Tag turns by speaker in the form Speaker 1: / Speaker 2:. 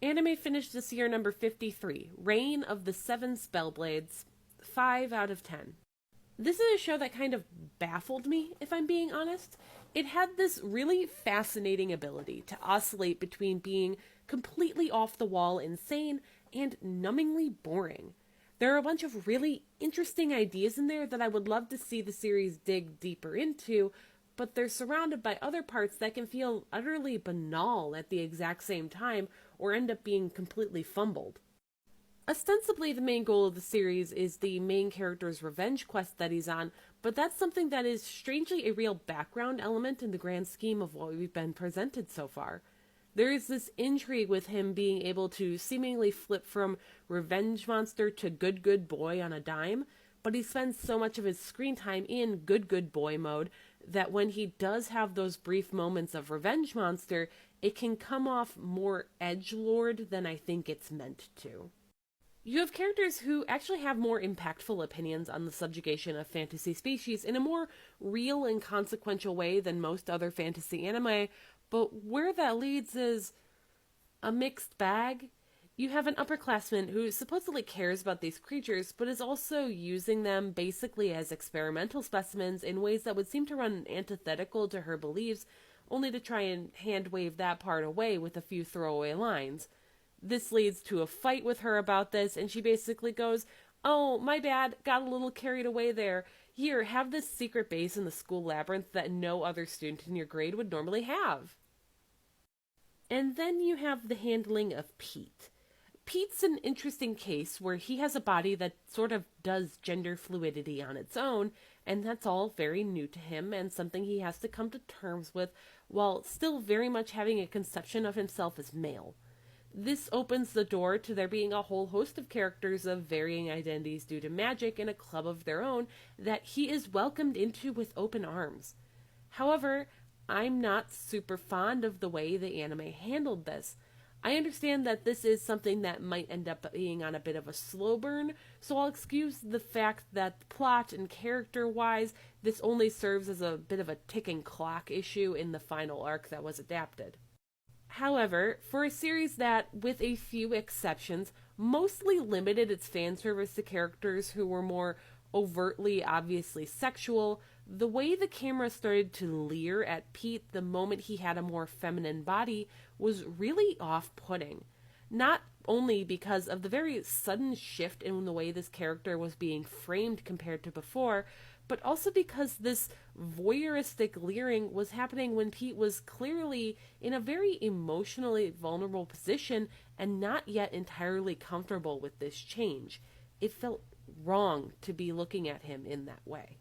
Speaker 1: Anime finished this year number 53, Reign of the Seven Spellblades, 5 out of 10. This is a show that kind of baffled me, if I'm being honest. It had this really fascinating ability to oscillate between being completely off the wall insane and numbingly boring. There are a bunch of really interesting ideas in there that I would love to see the series dig deeper into, but they're surrounded by other parts that can feel utterly banal at the exact same time or end up being completely fumbled. Ostensibly, the main goal of the series is the main character's revenge quest that he's on, but that's something that is strangely a real background element in the grand scheme of what we've been presented so far. There is this intrigue with him being able to seemingly flip from revenge monster to good boy on a dime, but he spends so much of his screen time in good boy mode that when he does have those brief moments of revenge monster, it can come off more edgelord than I think it's meant to. You have characters who actually have more impactful opinions on the subjugation of fantasy species in a more real and consequential way than most other fantasy anime, but where that leads is a mixed bag. You have an upperclassman who supposedly cares about these creatures, but is also using them basically as experimental specimens in ways that would seem to run antithetical to her beliefs, only to try and hand-wave that part away with a few throwaway lines. This leads to a fight with her about this, and she basically goes, "Oh, my bad, got a little carried away there. Here, have this secret base in the school labyrinth that no other student in your grade would normally have." And then you have the handling of Pete. Pete's an interesting case where he has a body that sort of does gender fluidity on its own, and that's all very new to him and something he has to come to terms with while still very much having a conception of himself as male. This opens the door to there being a whole host of characters of varying identities due to magic in a club of their own that he is welcomed into with open arms. However, I'm not super fond of the way the anime handled this. I understand that this is something that might end up being on a bit of a slow burn, so I'll excuse the fact that plot and character-wise, this only serves as a bit of a ticking clock issue in the final arc that was adapted. However, for a series that, with a few exceptions, mostly limited its fan service to characters who were more overtly, obviously sexual, the way the camera started to leer at Pete the moment he had a more feminine body was really off-putting. Not only because of the very sudden shift in the way this character was being framed compared to before, but also because this voyeuristic leering was happening when Pete was clearly in a very emotionally vulnerable position and not yet entirely comfortable with this change. It felt wrong to be looking at him in that way.